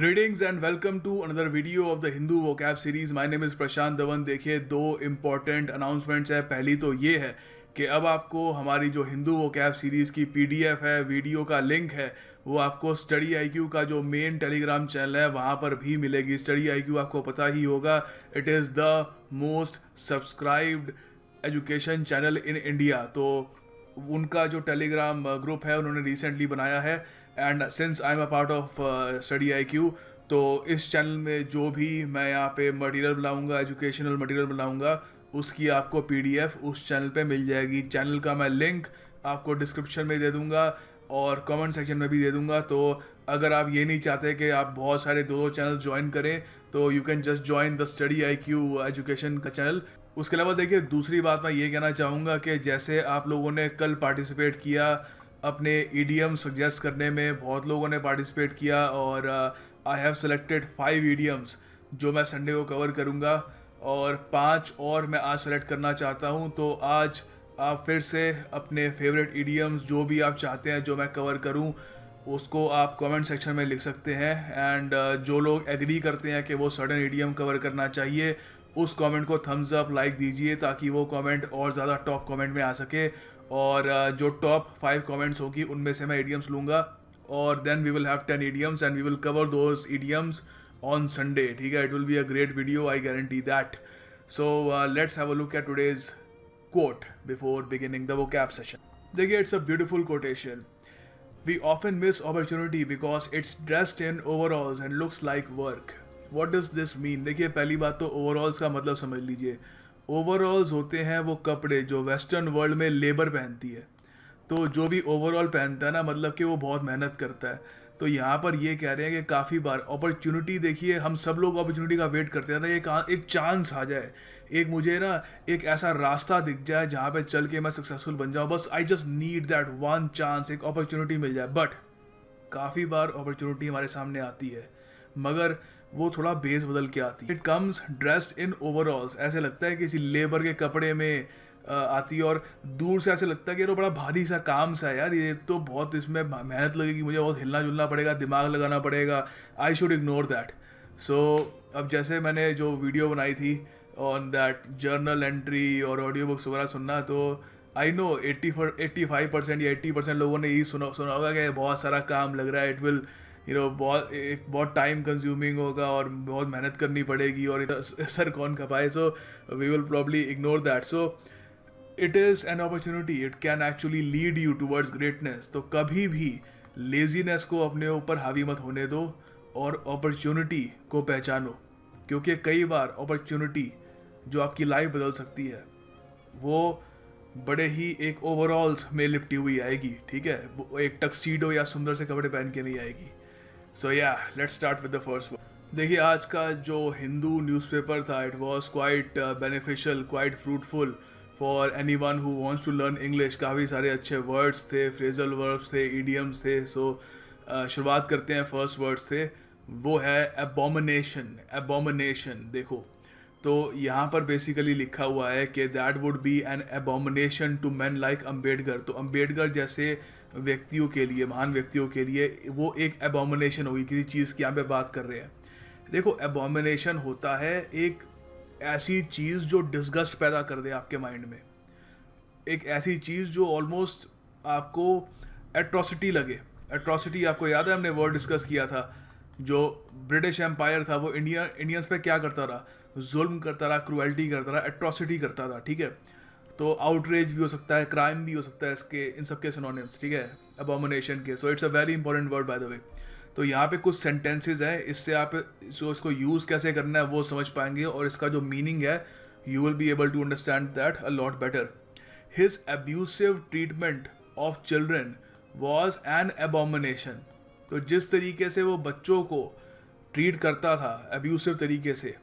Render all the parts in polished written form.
Greetings and welcome to another video of the Hindu vocab series. My name is प्रशांत धवन। देखिए, दो important announcements है। पहली तो ये है कि अब आपको हमारी जो हिंदू vocab सीरीज़ की पीडीएफ है, वीडियो का लिंक है, वो आपको स्टडी आईक्यू का जो मेन टेलीग्राम चैनल है वहाँ पर भी मिलेगी। स्टडी आईक्यू आपको पता ही होगा, it is the most subscribed education channel in India. तो उनका जो टेलीग्राम ग्रुप है उन्होंने रिसेंटली बनाया है, and since I am a part of study I Q, तो इस चैनल में जो भी मैं यहाँ पे मटेरियल बनाऊँगा, एजुकेशनल मटेरियल बनाऊँगा, उसकी आपको पीडीएफ उस चैनल पे मिल जाएगी। चैनल का मैं लिंक आपको डिस्क्रिप्शन में दे दूँगा और कमेंट सेक्शन में भी दे दूँगा। तो अगर आप ये नहीं चाहते कि आप बहुत सारे दो चैनल ज्वाइन करें, तो you can just join the study I Q education का चैनल। उसके अलावा देखिए, दूसरी बात मैं ये कहना चाहूँगा कि जैसे आप लोगों ने कल पार्टिसिपेट किया अपने ईडीएम सजेस्ट करने में, बहुत लोगों ने पार्टिसिपेट किया और आई हैव सेलेक्टेड 5 ईडीएम्स जो मैं संडे को कवर करूँगा, और 5 और मैं आज सेलेक्ट करना चाहता हूँ। तो आज आप फिर से अपने फेवरेट ईडीएम्स जो भी आप चाहते हैं जो मैं कवर करूँ, उसको आप कमेंट सेक्शन में लिख सकते हैं। एंड जो लोग एग्री करते हैं कि वो सर्टेन ईडीएम कवर करना चाहिए, उस कमेंट को थम्स अप लाइक दीजिए ताकि वो कमेंट और ज़्यादा टॉप कमेंट में आ सके। और जो टॉप 5 कमेंट्स होगी उनमें से मैं ईडीएम्स लूँगा, और then we will have 10 EDMs and we will cover those EDMs on Sunday. ठीक है, it will be a great video, I guarantee that. So let's have a look at today's quote before beginning the vocab session. देखिए, it's a beautiful quotation. We often miss opportunity because it's dressed in overalls and looks like work. What does this mean? देखिए, पहली बात तो overalls का मतलब समझ लीजिए। overalls होते हैं वो कपड़े जो वेस्टर्न वर्ल्ड में लेबर पहनती है। तो जो भी ओवरऑल पहनता है ना, मतलब कि वो बहुत मेहनत करता है। तो यहाँ पर ये कह रहे हैं कि काफ़ी बार अपॉर्चुनिटी, देखिए हम सब लोग अपॉर्चुनिटी का वेट करते हैं ना, एक चांस आ जाए, एक मुझे ना एक ऐसा रास्ता दिख जाए जहाँ पे चल के मैं सक्सेसफुल बन जाऊँ। बस I just need that one chance, एक अपॉर्चुनिटी मिल जाए। बट काफ़ी बार अपॉर्चुनिटी हमारे सामने आती है, मगर वो थोड़ा बेस बदल के आती है। इट कम्स ड्रेस्ड इन ओवरऑल्स, ऐसे लगता है किसी लेबर के कपड़े में आती है, और दूर से ऐसे लगता है कि ये तो बड़ा भारी सा काम सा है यार, ये तो बहुत इसमें मेहनत लगेगी, मुझे बहुत हिलना जुलना पड़ेगा, दिमाग लगाना पड़ेगा, आई शुड इग्नोर दैट। सो अब जैसे मैंने जो वीडियो बनाई थी ऑन दैट जर्नल एंट्री और ऑडियो बुक्स वगैरह सुनना, तो आई नो 85% या 80% लोगों ने यही सुना होगा कि बहुत सारा काम लग रहा है, इट विल बहुत टाइम कंज्यूमिंग होगा और बहुत मेहनत करनी पड़ेगी और सर कौन खपाए। So we will probably ignore that. So it is an opportunity, it can actually lead you towards greatness. तो कभी भी लेजीनेस को अपने ऊपर हावी मत होने दो और अपॉर्चुनिटी को पहचानो, क्योंकि कई बार अपॉर्चुनिटी जो आपकी लाइफ बदल सकती है वो बड़े ही एक ओवरऑल्स में लिपटी हुई आएगी। ठीक है, वो एक टक्सीडो या सुंदर से कपड़े पहन के नहीं आएगी। So yeah let's start with the first one. देखिए, आज का जो हिंदू न्यूज़पेपर था, it was quite beneficial, quite fruitful for anyone who wants to learn English. काफ़ी सारे अच्छे वर्ड्स थे, फ्रेजल वर्ब्स थे, इडियम्स थे। सो शुरुआत करते हैं, फर्स्ट वर्ड्स थे, वो है एबोमिनेशन। एबोमिनेशन देखो, तो यहाँ पर बेसिकली लिखा हुआ है कि that would be an abomination to man like Ambedkar. तो अम्बेडकर जैसे व्यक्तियों के लिए, महान व्यक्तियों के लिए वो एक एबोमिनेशन होगी किसी चीज़ की यहाँ पे बात कर रहे हैं। देखो, एबोमिनेशन होता है एक ऐसी चीज़ जो डिस्गस्ट पैदा कर दे आपके माइंड में, एक ऐसी चीज़ जो ऑलमोस्ट आपको एट्रॉसिटी लगे। एट्रॉसिटी आपको याद है, हमने वर्ड डिस्कस किया था, जो ब्रिटिश एम्पायर था वो इंडियंस पे क्या करता रहा, जुल्म करता रहा, क्रुएल्टी करता रहा, एट्रॉसिटी करता रहा। ठीक है, तो आउटरेज भी हो सकता है, क्राइम भी हो सकता है, इसके इन सब के सिनोनिम्स, ठीक है, अबॉमिनेशन के। So it's a very important word by the वे। तो यहाँ पे कुछ सेंटेंसेज हैं, इससे आप इसको यूज़ कैसे करना है वो समझ पाएंगे, और इसका जो मीनिंग है you will be able to understand that a lot better. His abusive treatment of children was an abomination. तो जिस तरीके से वो बच्चों को ट्रीट करता था अब्यूसिव तरीके से,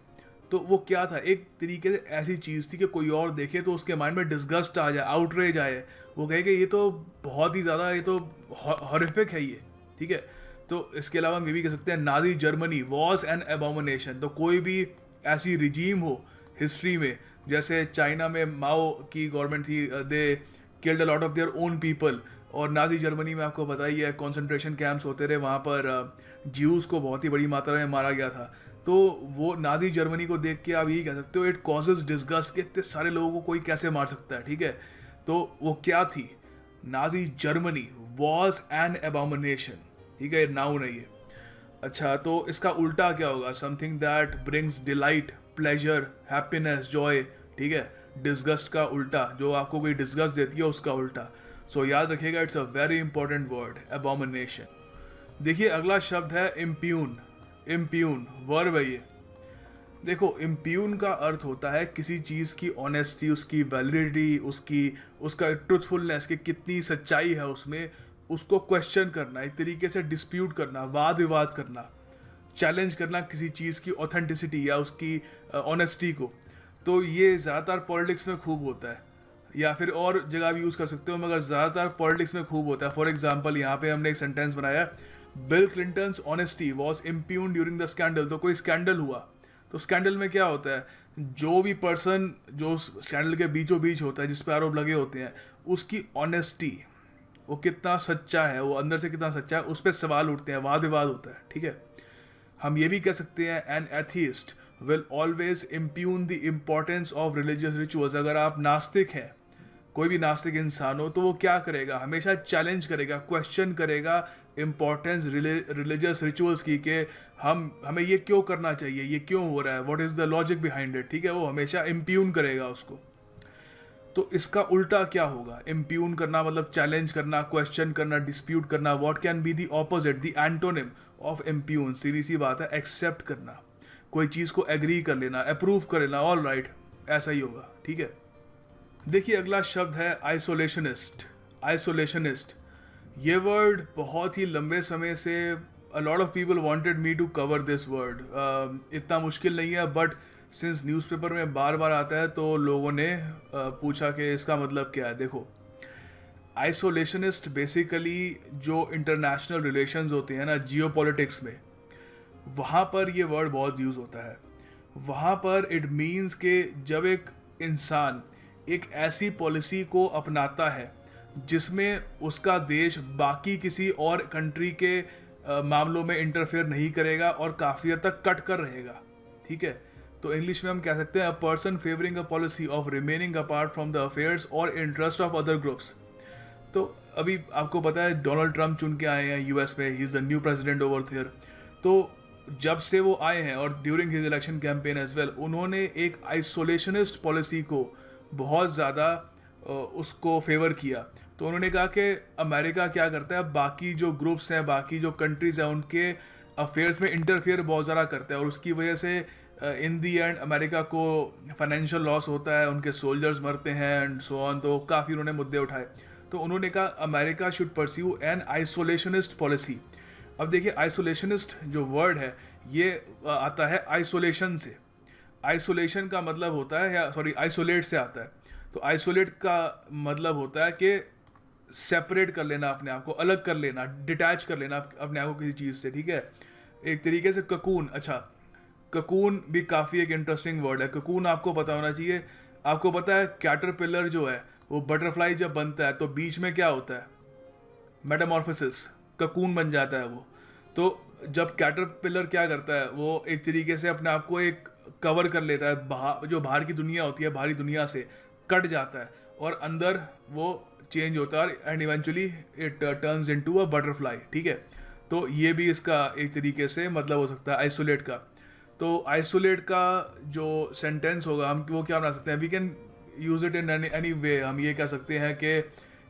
तो वो क्या था, एक तरीके से ऐसी चीज़ थी कि कोई और देखे तो उसके माइंड में डिस्गस्ट आ जाए, आउटरेज आए, वो कहे कि ये तो बहुत ही ज़्यादा, ये तो हॉरिफिक है ये। ठीक है, तो इसके अलावा हम ये भी कह सकते हैं Nazi Germany was an abomination. तो कोई भी ऐसी रिजीम हो हिस्ट्री में, जैसे चाइना में माओ की गवर्नमेंट थी, they killed a lot of their own people, और नाजी जर्मनी में आपको पता ही है कॉन्सेंट्रेशन कैंप्स होते रहे, वहाँ पर ज्यूज़ को बहुत ही बड़ी मात्रा में मारा गया था। तो वो नाजी जर्मनी को देख के आप यही कह सकते हो इट कॉजेज डिस्गस्ट कि इतने सारे लोगों को कोई कैसे मार सकता है, ठीक है। तो वो क्या थी, नाजी जर्मनी वॉज एन एबॉमिनेशन, ठीक है, नाउन है ये। अच्छा, तो इसका उल्टा क्या होगा, something that brings delight, pleasure, happiness, Joy, ठीक है। डिस्गस्ट का उल्टा, जो आपको कोई डिस्गस्ट देती है उसका उल्टा। सो याद रखिएगा, it's a very important word, abomination. देखिए अगला शब्द है इम्प्यून। इम्प्यून वर्ब है ये। देखो, इम्प्यून का अर्थ होता है किसी चीज़ की ऑनेस्टी, उसकी वैलिडिटी, उसका ट्रुथफुलनेस, कि कितनी सच्चाई है उसमें, उसको क्वेश्चन करना, एक तरीके से डिस्प्यूट करना, वाद विवाद करना, चैलेंज करना किसी चीज़ की ऑथेंटिसिटी या उसकी ऑनेस्टी को। तो ये ज़्यादातर पॉलिटिक्स में खूब होता है, या फिर और जगह भी यूज़ कर सकते हो, मगर ज़्यादातर पॉलिटिक्स में खूब होता है। फॉर एग्जाम्पल यहाँ पे हमने एक सेंटेंस बनाया, Bill Clinton's honesty was impugn during the scandal. तो कोई स्कैंडल हुआ, तो स्कैंडल में क्या होता है, जो भी पर्सन जो स्कैंडल के बीचों बीच होता है, जिस पर आरोप लगे होते हैं, उसकी ऑनेस्टी, वो कितना सच्चा है, वो अंदर से कितना सच्चा है, उस पर सवाल उठते हैं, वाद विवाद होता है, ठीक है। हम ये भी कह सकते हैं N atheist will always impugn the importance of religious rituals. अगर आप नास्तिक हैं, कोई भी नास्तिक इंसान हो, तो वो क्या करेगा, हमेशा चैलेंज करेगा, क्वेश्चन करेगा इम्पोर्टेंस रिलीजियस रिचुअल्स की, कि हमें ये क्यों करना चाहिए, ये क्यों हो रहा है, what is the logic behind it, ठीक है। वो हमेशा इम्प्यून करेगा उसको। तो इसका उल्टा क्या होगा, इम्प्यून करना मतलब चैलेंज करना, क्वेश्चन करना, डिस्प्यूट करना। What can be the opposite, the antonym of impugn? सीधी सी बात है, एक्सेप्ट करना, कोई चीज़ को एग्री कर लेना, अप्रूव कर लेना, ऑल राइट, ऐसा ही होगा, ठीक है। देखिए अगला शब्द है आइसोलेशनिस्ट। आइसोलेशनिस्ट, ये वर्ड बहुत ही लंबे समय से a lot of people wanted me to cover this word. इतना मुश्किल नहीं है, बट सिंस न्यूज़पेपर में बार बार आता है तो लोगों ने पूछा कि इसका मतलब क्या है। देखो, आइसोलेशनिस्ट बेसिकली जो इंटरनेशनल रिलेशंस होते हैं ना, जियो पॉलिटिक्स में, वहाँ पर ये वर्ड बहुत यूज़ होता है। वहाँ पर इट मीन्स कि जब एक इंसान एक ऐसी पॉलिसी को अपनाता है जिसमें उसका देश बाकी किसी और कंट्री के मामलों में इंटरफेयर नहीं करेगा और काफ़ी हद तक कट कर रहेगा, ठीक है। तो इंग्लिश में हम कह सकते हैं a person favouring a policy of remaining apart from the affairs और इंटरेस्ट ऑफ अदर ग्रुप्स। तो अभी आपको पता है डोनाल्ड ट्रंप चुन के आए हैं यूएस में, he is the new president over there. तो जब से वो आए हैं और during his election campaign as well, उन्होंने एक आइसोलेशनिस्ट पॉलिसी को बहुत ज़्यादा उसको फेवर किया। तो उन्होंने कहा कि अमेरिका क्या करता है, बाकी जो ग्रुप्स हैं, बाकी जो कंट्रीज़ हैं, उनके अफेयर्स में इंटरफेयर बहुत ज़्यादा करता है, और उसकी वजह से इन दी एंड अमेरिका को फाइनेंशियल लॉस होता है, उनके सोल्जर्स मरते हैं एंड सो ऑन। तो काफ़ी उन्होंने मुद्दे उठाए। तो उन्होंने कहा America should pursue an isolationist policy. अब देखिए, आइसोलेशनिस्ट जो वर्ड है ये आता है आइसोलेशन से। आइसोलेशन का मतलब होता है, या सॉरी आइसोलेट से आता है। तो आइसोलेट का मतलब होता है कि सेपरेट कर लेना, अपने आप को अलग कर लेना, डिटैच कर लेना अपने आप को किसी चीज़ से, ठीक है। एक तरीके से ककून। अच्छा, ककून भी काफ़ी एक इंटरेस्टिंग वर्ड है। ककून आपको पता होना चाहिए। आपको पता है कैटरपिलर जो है वो बटरफ्लाई जब बनता है तो बीच में क्या होता है, मेटामॉर्फोसिस, ककून बन जाता है वो। तो जब कैटरपिलर क्या करता है, वो एक तरीके से अपने आप को एक कवर कर लेता है, जो बाहर की दुनिया होती है, बाहरी दुनिया से कट जाता है और अंदर वो चेंज होता है and eventually it turns into a butterfly, ठीक है। तो ये भी इसका एक तरीके से मतलब हो सकता है आइसोलेट का। तो आइसोलेट का जो सेंटेंस होगा, हम वो क्या बना सकते हैं, we can use it in any way. हम ये कह सकते हैं कि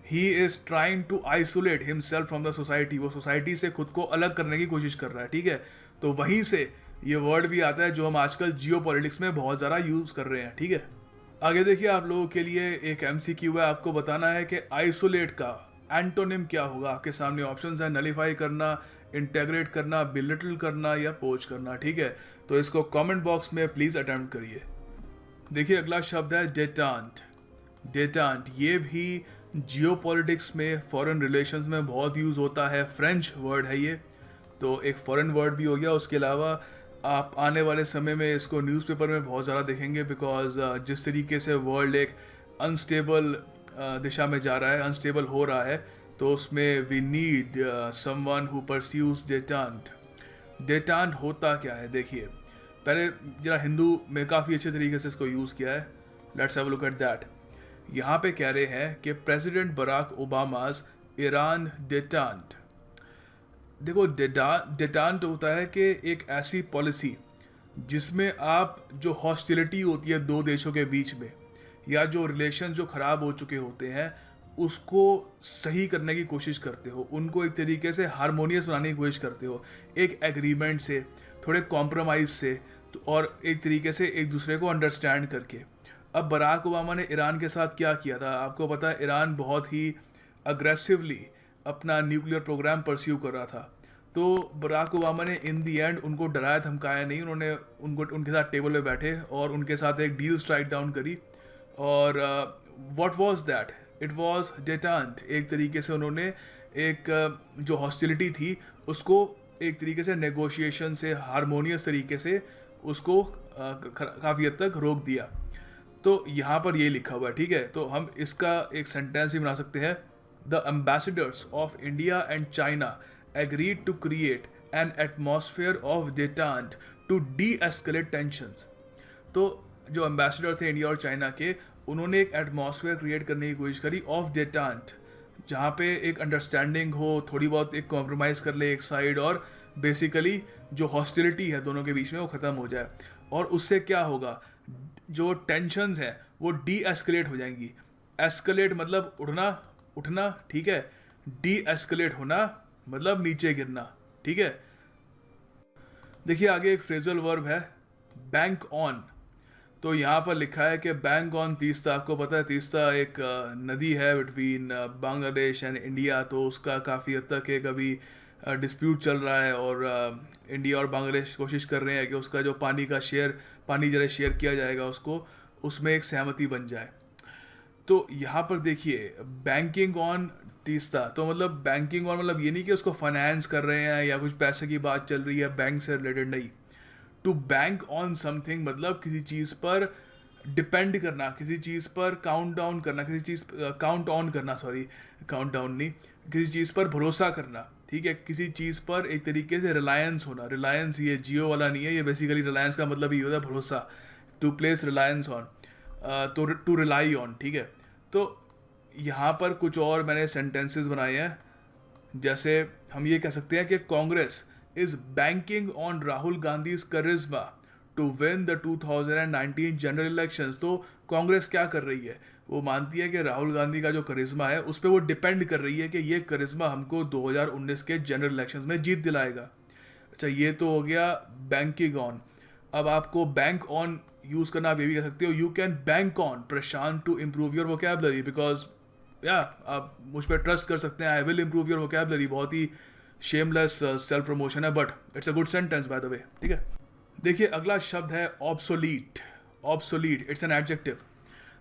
he is trying to isolate himself from the society. वो सोसाइटी से खुद को अलग करने की कोशिश कर रहा है, ठीक है। तो वहीं से ये वर्ड भी आता है जो हम आजकल जियो पॉलिटिक्स में बहुत ज़्यादा यूज़ कर रहे हैं, ठीक है। आगे देखिए, आप लोगों के लिए एक MCQ है, आपको बताना है कि आइसोलेट का एंटोनिम क्या होगा। आपके सामने ऑप्शंस हैं, नलीफाई करना, इंटेग्रेट करना, बिलिटल करना या पोच करना, ठीक है। तो इसको कमेंट बॉक्स में प्लीज़ अटेम्प्ट करिए। देखिए अगला शब्द है डेटांट। डेटांट ये भी जियो पॉलिटिक्स में, फॉरेन रिलेशंस में बहुत यूज़ होता है। फ्रेंच वर्ड है ये, तो एक फॉरेन वर्ड भी हो गया। उसके अलावा आप आने वाले समय में इसको न्यूज़पेपर में बहुत ज़्यादा देखेंगे, बिकॉज जिस तरीके से वर्ल्ड एक अनस्टेबल दिशा में जा रहा है, अनस्टेबल हो रहा है, तो उसमें we need someone who pursues detente. Detente होता क्या है देखिए, पहले जरा हिंदू में काफ़ी अच्छे तरीके से इसको यूज़ किया है। Let's have a look at that. यहाँ पे कह रहे हैं कि प्रेसिडेंट बराक ओबामाज ईरान डेटांट। देखो डेटांट होता है कि एक ऐसी पॉलिसी जिसमें आप जो हॉस्टिलिटी होती है दो देशों के बीच में, या जो रिलेशन जो ख़राब हो चुके होते हैं उसको सही करने की कोशिश करते हो, उनको एक तरीके से हारमोनियस बनाने की कोशिश करते हो, एक एग्रीमेंट से, थोड़े कॉम्प्रोमाइज़ से, और एक तरीके से एक दूसरे को अंडरस्टैंड करके। अब बराक ओबामा ने ईरान के साथ क्या किया था आपको पता है। ईरान बहुत ही अग्रेसिवली अपना न्यूक्लियर प्रोग्राम परस्यू कर रहा था। तो बराक ओबामा ने इन दी एंड उनको डराया धमकाया नहीं, उन्होंने उनके साथ टेबल पे बैठे और उनके साथ एक डील स्ट्राइक डाउन करी। और what was that, it was detente. एक तरीके से उन्होंने एक जो हॉस्टिलिटी थी उसको एक तरीके से नेगोशिएशन से, हारमोनियस तरीके से उसको काफ़ी हद तक रोक दिया। तो यहाँ पर ये लिखा हुआ है, ठीक है। तो हम इसका एक सेंटेंस भी बना सकते हैं। The ambassadors of India and China agreed to create an atmosphere of detente to de-escalate tensions। तो जो एम्बेसडर थे इंडिया और चाइना के, उन्होंने एक एटमॉस्फेयर क्रिएट करने की कोशिश करी ऑफ डेटांट, जहाँ पे एक अंडरस्टैंडिंग हो, थोड़ी बहुत एक कॉम्प्रोमाइज़ कर ले एक साइड, और बेसिकली जो हॉस्टिलिटी है दोनों के बीच में वो ख़त्म हो जाए। और उससे क्या होगा, जो टेंशन्स हैं वो डी एस्केलेट हो जाएंगी। एस्केलेट मतलब उड़ना उठना, ठीक है। डी एस्केलेट होना मतलब नीचे गिरना, ठीक है। देखिए आगे एक फ्रेजल वर्ब है बैंक ऑन। तो यहाँ पर लिखा है कि बैंक ऑन तीस्ता। आपको पता है तीस्ता एक नदी है बिटवीन बांग्लादेश एंड इंडिया। तो उसका काफ़ी हद तक एक अभी डिस्प्यूट चल रहा है, और इंडिया और बांग्लादेश कोशिश कर रहे हैं कि उसका जो पानी जरा शेयर किया जाएगा उसको, उसमें एक सहमति बन जाए। तो यहाँ पर देखिए बैंकिंग ऑन तीस्ता, तो मतलब बैंकिंग ऑन मतलब ये नहीं कि उसको फाइनेंस कर रहे हैं या कुछ पैसे की बात चल रही है बैंक से रिलेटेड, नहीं। टू बैंक ऑन समथिंग मतलब किसी चीज़ पर डिपेंड करना, किसी चीज़ पर काउंट डाउन करना, किसी चीज़ काउंट ऑन करना, सॉरी काउंट डाउन नहीं, किसी चीज़ पर भरोसा करना, ठीक है। किसी चीज़ पर एक तरीके से रिलायंस होना। रिलायंस ये जियो वाला नहीं है, ये बेसिकली रिलायंस का मतलब ये होता है भरोसा, टू प्लेस रिलायंस ऑन, तो टू रिलाई ऑन, ठीक है। तो यहाँ पर कुछ और मैंने सेंटेंसेस बनाए हैं, जैसे हम ये कह सकते हैं कि Congress is banking on Rahul Gandhi's charisma to win the 2019 general elections. तो कांग्रेस क्या कर रही है, वो मानती है कि राहुल गांधी का जो करिश्मा है उस पर वो डिपेंड कर रही है कि ये करिश्मा हमको 2019 के जनरल इलेक्शंस में जीत दिलाएगा। अच्छा, ये तो हो गया बैंकिंग ऑन। अब आपको बैंक ऑन यूज़ करना आप ये भी कह सकते हो, you can bank on Prashant to improve your vocabulary, because आप मुझ पर ट्रस्ट कर सकते हैं, I will improve your vocabulary. बहुत ही शेमलेस सेल्फ प्रमोशन है, but it's a good sentence by the way, ठीक है। देखिए अगला शब्द है obsolete. Obsolete it's an adjective.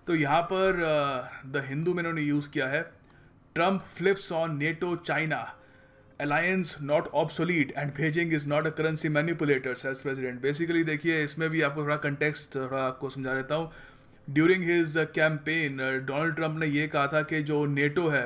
तो यहाँ पर द हिंदू में इन्होंने यूज़ किया है, Trump flips on NATO China alliance not obsolete and Beijing is not a currency manipulators as president. Basically देखिए इसमें भी आपको थोड़ा कंटेक्स्ट थोड़ा आपको समझा देता हूँ। During his campaign Donald Trump ने ये कहा था कि जो नेटो है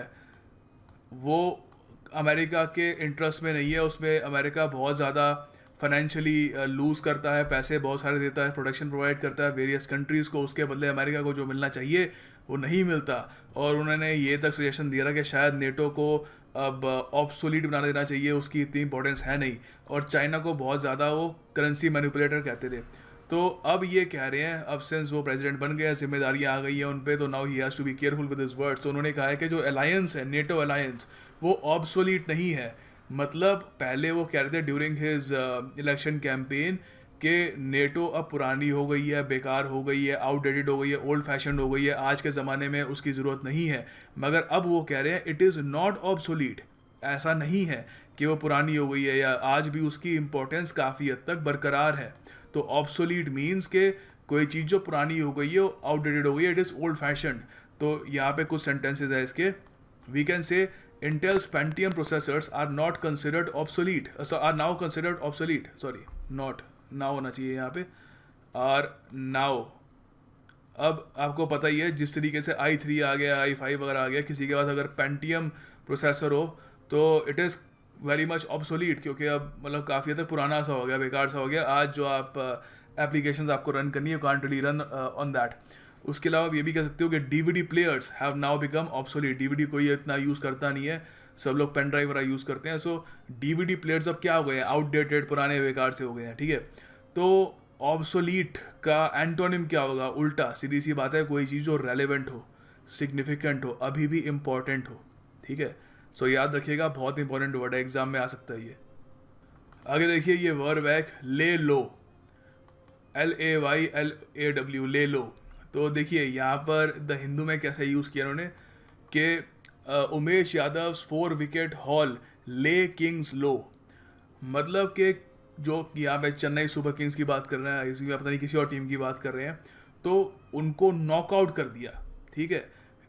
वो अमेरिका के इंटरेस्ट में नहीं है, उसमें अमेरिका बहुत ज़्यादा फाइनेंशियली लूज़ करता है, पैसे बहुत सारे देता है, प्रोटेक्शन प्रोवाइड करता है वेरियस कंट्रीज़ को, उसके बदले अमेरिका को जो मिलना चाहिए वो नहीं मिलता। और उन्होंने ये तक सजेशन दिया था कि शायद नेटो को अब ऑब्सोलीट बना देना चाहिए, उसकी इतनी इंपॉर्टेंस है नहीं। और चाइना को बहुत ज़्यादा वो करेंसी मैनिपुलेटर कहते थे। तो अब ये कह रहे हैं, अब सिंस वो प्रेसिडेंट बन गए हैं, जिम्मेदारियाँ आ गई हैं उन पर, तो now he has to be careful with his words. तो उन्होंने कहा है कि जो अलायंस है, नेटो अलायंस, वो ऑब्सोलीट नहीं है। मतलब पहले वो कह रहे थे ड्यूरिंग हिज इलेक्शन कैंपेन कि नेटो अब पुरानी हो गई है, बेकार हो गई है, आउटडेटेड हो गई है, ओल्ड फैशन हो गई है, आज के ज़माने में उसकी ज़रूरत नहीं है। मगर अब वो कह रहे हैं इट इज़ नॉट ऑब्सोलीट। ऐसा नहीं है कि वो पुरानी हो गई है, या आज भी उसकी इम्पोर्टेंस काफ़ी हद तक बरकरार है। तो ऑब्सोलीट मीन्स के कोई चीज़ जो पुरानी हो गई है, आउटडेटेड हो गई है, इट इज़ ओल्ड फैशन। तो यहाँ पे कुछ सेंटेंसेज है इसके। We can say Intel's Pentium processors are not considered obsolete, are now considered obsolete, sorry not now होना चाहिए यहाँ पे, are now अब आपको पता ही है जिस तरीके से i3 आ गया, i5 वगैरह आ गया, किसी के पास अगर पेंटियम प्रोसेसर हो तो it is very much obsolete, क्योंकि अब मतलब काफ़ी हद तक पुराना सा हो गया, बेकार सा हो गया। आज जो आप एप्लीकेशंस आपको रन करनी है, can't really run on that. उसके अलावा आप ये भी कह सकते हो कि DVD players have now become obsolete. DVD कोई इतना यूज़ करता नहीं है, सब लोग पेन ड्राइव वगैरह यूज़ करते हैं। सो डीवीडी प्लेयर्स अब क्या हो गए हैं, आउटडेटेड, पुराने बेकार से हो गए हैं, ठीक है। तो ऑब्सोलीट का एंटोनिम क्या होगा, उल्टा। सीधी सी बात है, कोई चीज़ जो रेलेवेंट हो, सिग्निफिकेंट हो, अभी भी इम्पॉर्टेंट हो, ठीक है। सो याद रखिएगा, बहुत इंपॉर्टेंट वर्ड है, एग्जाम में आ सकता है ये। आगे देखिए, ये वर्ब है ले लो, LAYLAW, ले लो। तो देखिए यहाँ पर द हिंदू में कैसे यूज़ किया उन्होंने कि उमेश यादव 4 विकेट हॉल ले किंग्स लो। मतलब कि जो यहाँ पे चेन्नई सुपर किंग्स की बात कर रहे हैं, इसमें पता नहीं किसी और टीम की बात कर रहे हैं, तो उनको नॉकआउट कर दिया, ठीक है।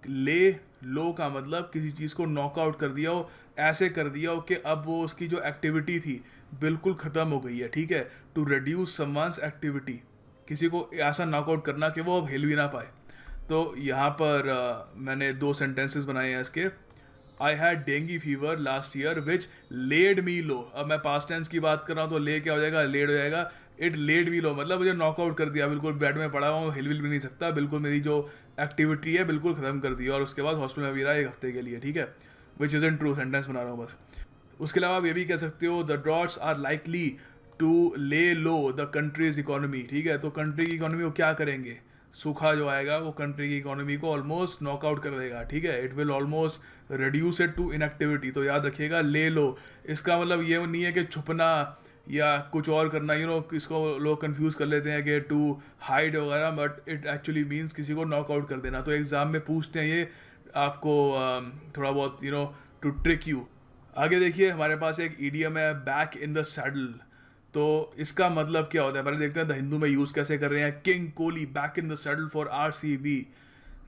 ले लो का मतलब किसी चीज़ को नॉकआउट कर दिया हो, ऐसे कर दिया हो कि अब वो उसकी जो एक्टिविटी थी बिल्कुल ख़त्म हो गई है, ठीक है। टू रिड्यूस समवन्स एक्टिविटी, किसी को ऐसा नॉकआउट करना कि वो अब हिल भी ना पाए। तो यहाँ पर मैंने 2 सेंटेंसेस बनाए हैं इसके। I had dengue fever last year which led me low. अब मैं पास्ट टेंस की बात कर रहा हूँ तो ले क्या हो जाएगा, लेड हो जाएगा। इट लेड मी लो मतलब मुझे नॉकआउट कर दिया, बिल्कुल बेड में पड़ा हुआ हूँ, हिल भी नहीं सकता, बिल्कुल मेरी जो एक्टिविटी है बिल्कुल ख़त्म कर दी, और उसके बाद हॉस्पिटल में भी रहा 1 हफ्ते के लिए, ठीक है। Which is in true, sentence बना रहा हूँ बस। उसके अलावा आप ये भी कह सकते हो the droughts are likely to lay low the countries economy, ठीक है। तो कंट्री की इकोनॉमी को क्या करेंगे, सूखा जो आएगा वो कंट्री की इकोनॉमी को ऑलमोस्ट नॉकआउट कर देगा, ठीक है। It will almost reduce it to inactivity. तो याद रखिएगा ले लो, इसका मतलब ये नहीं है कि छुपना या कुछ और करना, इसको लोग कंफ्यूज कर लेते हैं कि टू हाइड वगैरह, बट इट एक्चुअली मीन्स किसी को नॉकआउट कर देना। तो एग्जाम में पूछते हैं ये आपको थोड़ा बहुत टू ट्रिक यू। आगे देखिए, हमारे पास एक ईडियम है बैक इन द सैडल। तो इसका मतलब क्या होता है, पहले देखते हैं द हिंदू में यूज़ कैसे कर रहे हैं। King Kohli back in the saddle for RCB।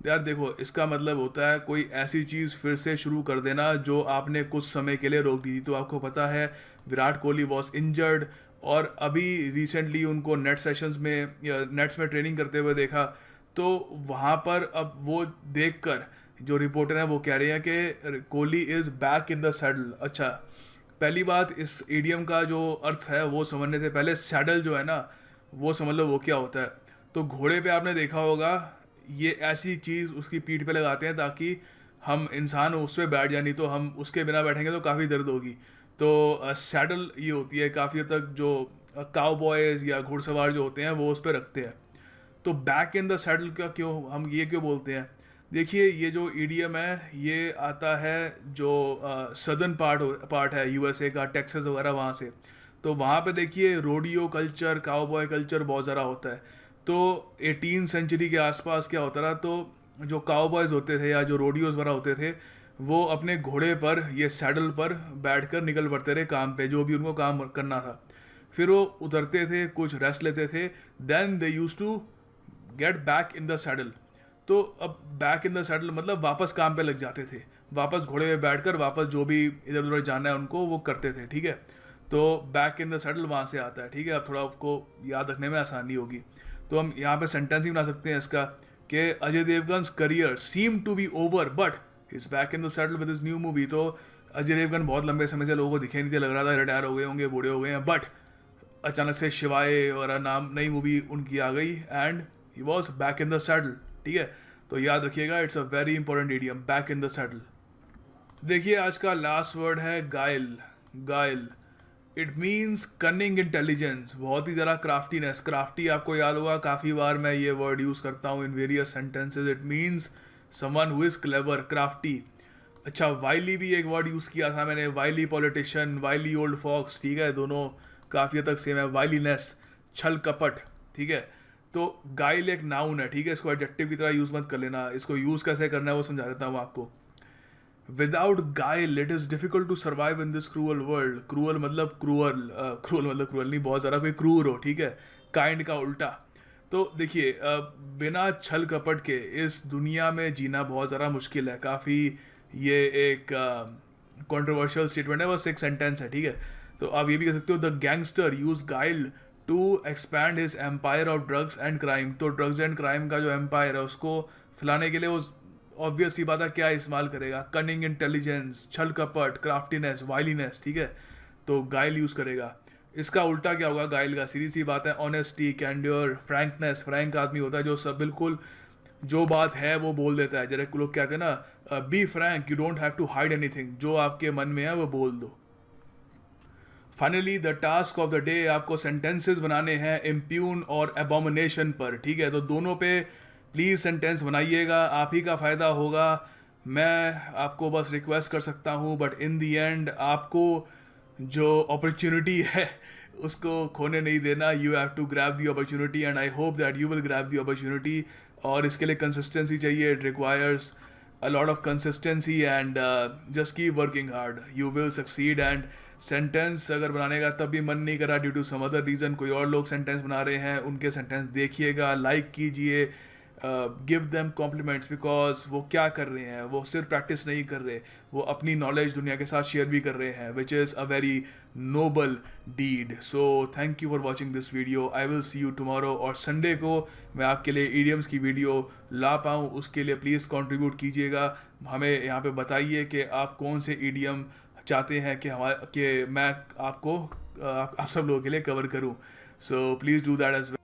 यार देखो, इसका मतलब होता है कोई ऐसी चीज़ फिर से शुरू कर देना जो आपने कुछ समय के लिए रोक दी थी। तो आपको पता है विराट कोहली वॉज इंजर्ड, और अभी रिसेंटली उनको नेट्स में ट्रेनिंग करते हुए देखा। तो वहाँ पर अब वो देखकर जो रिपोर्टर हैं वो कह रहे हैं कि Kohli is back in the saddle. अच्छा, पहली बात, इस ईडियम का जो अर्थ है वो समझने से पहले सैडल जो है ना वो समझ लो वो क्या होता है। तो घोड़े पे आपने देखा होगा, ये ऐसी चीज़ उसकी पीठ पे लगाते हैं ताकि हम इंसान उस पर बैठ जाए, नहीं तो हम उसके बिना बैठेंगे तो काफ़ी दर्द होगी। तो सैडल ये होती है, काफ़ी हद तक जो काउ बॉयज़ या घुड़सवार जो होते हैं वो उस पर रखते हैं। तो बैक इन द सैडल का हम ये क्यों बोलते हैं, देखिए ये जो ईडीएम है ये आता है जो सदर्न पार्ट है USA का, टेक्सास वगैरह वहाँ से। तो वहाँ पे देखिए रोडियो कल्चर, काउबॉय कल्चर बहुत ज़्यादा होता है। तो 18 सेंचुरी के आसपास क्या होता था, तो जो काउबॉयज़ होते थे या जो रोडियोज़ वगैरह होते थे वो अपने घोड़े पर, ये सैडल पर बैठकर निकल पड़ते थे काम पे, जो भी उनको काम करना था। फिर वो उतरते थे, कुछ रेस्ट लेते थे, then they used to get back in the saddle. तो अब बैक इन द सैडल मतलब वापस काम पे लग जाते थे, वापस घोड़े पे बैठकर वापस जो भी इधर उधर जाना है उनको वो करते थे, ठीक है। तो बैक इन द सैडल वहाँ से आता है, ठीक है। अब थोड़ा आपको याद रखने में आसानी होगी। तो हम यहाँ पे सेंटेंस भी बना सकते हैं इसका कि Ajay Devgan's career seem to be over but is back in the saddle with his new movie. तो अजय देवगन बहुत लंबे समय से लोगों को दिखे नहीं थे, लग रहा था रिटायर हो गए होंगे, बूढ़े हो गए हैं, बट अचानक से शिवाय वगैरह नाम नई मूवी उनकी आ गई and he was back in the saddle, ठीक है। तो याद रखिएगा, it's a very important idiom, back in the saddle. देखिए आज का लास्ट वर्ड है गाइल। गाइल, इट मीन्स कनिंग इंटेलिजेंस, बहुत ही ज़रा क्राफ्टीनेस। क्राफ्टी आपको याद होगा, काफ़ी बार मैं ये वर्ड यूज़ करता हूँ in various sentences. It means someone who is clever, crafty. अच्छा, वाइली भी एक वर्ड यूज़ किया था मैंने, वाइली पॉलिटिशियन, वाइली ओल्ड फॉक्स, ठीक है। दोनों काफ़ी हद तक सेम है। वाइलीनेस, छल कपट, ठीक है। तो गाइल एक नाउन है, ठीक है, इसको एडजेक्टिव की तरह यूज़ मत कर लेना। इसको यूज़ कैसे करना है वो समझा देता हूँ आपको। Without guile it is difficult to survive in this cruel world. Cruel मतलब क्रूअल नहीं, बहुत ज़्यादा कोई क्रूर हो, ठीक है, काइंड का उल्टा। तो देखिए बिना छल कपट के इस दुनिया में जीना बहुत ज़्यादा मुश्किल है। काफ़ी ये एक कंट्रोवर्शियल स्टेटमेंट है, बस एक सेंटेंस है, ठीक है। तो आप ये भी कह सकते हो the gangster used guile to expand his empire of drugs and crime. तो ड्रग्स एंड क्राइम का जो एम्पायर है उसको फैलाने के लिए वो ऑब्वियस सी बात है क्या इस्तेमाल करेगा, कनिंग इंटेलिजेंस, छल कपट, क्राफ्टीनेस, वाइलीनेस, ठीक है, तो गाइल यूज़ करेगा। इसका उल्टा क्या होगा गाइल का, सीधी सी बात है ऑनेस्टी, कैंडर, फ्रैंकनेस। फ्रैंक आदमी होता है जो सब बिल्कुल जो बात है वो बोल देता है। जरा लोग कहते हैं ना, be frank, you don't have to hide anything, जो आपके मन में है वो बोल दो। Finally the task of the day, आपको सेंटेंसेस बनाने हैं इम्प्यून और एबोमिनेशन पर, ठीक है। तो दोनों पे प्लीज़ सेंटेंस बनाइएगा, आप ही का फ़ायदा होगा। मैं आपको बस रिक्वेस्ट कर सकता हूँ, बट इन दी एंड आपको जो अपॉर्चुनिटी है उसको खोने नहीं देना। You have to grab the opportunity and I hope that you will grab the opportunity. और इसके लिए कंसिस्टेंसी चाहिए, it requires a lot of consistency and just keep working hard, you will succeed। and sentence अगर बनाने का तब भी मन नहीं करा due to some other reason, कोई और लोग सेंटेंस बना रहे हैं, उनके सेंटेंस देखिएगा, लाइक कीजिए, गिव देम कॉम्प्लीमेंट्स, बिकॉज वो क्या कर रहे हैं, वो सिर्फ प्रैक्टिस नहीं कर रहे, वो अपनी नॉलेज दुनिया के साथ शेयर भी कर रहे हैं, which is a very noble deed. So thank you for watching this video, I will see you tomorrow. और संडे को मैं आपके लिए ईडियम्स की वीडियो ला पाऊँ उसके लिए प्लीज़ कंट्रीब्यूट कीजिएगा, हमें यहाँ पे बताइए कि आप कौन से ईडियम चाहते हैं कि मैं आपको आप सब लोगों के लिए कवर करूँ। So please do that as well.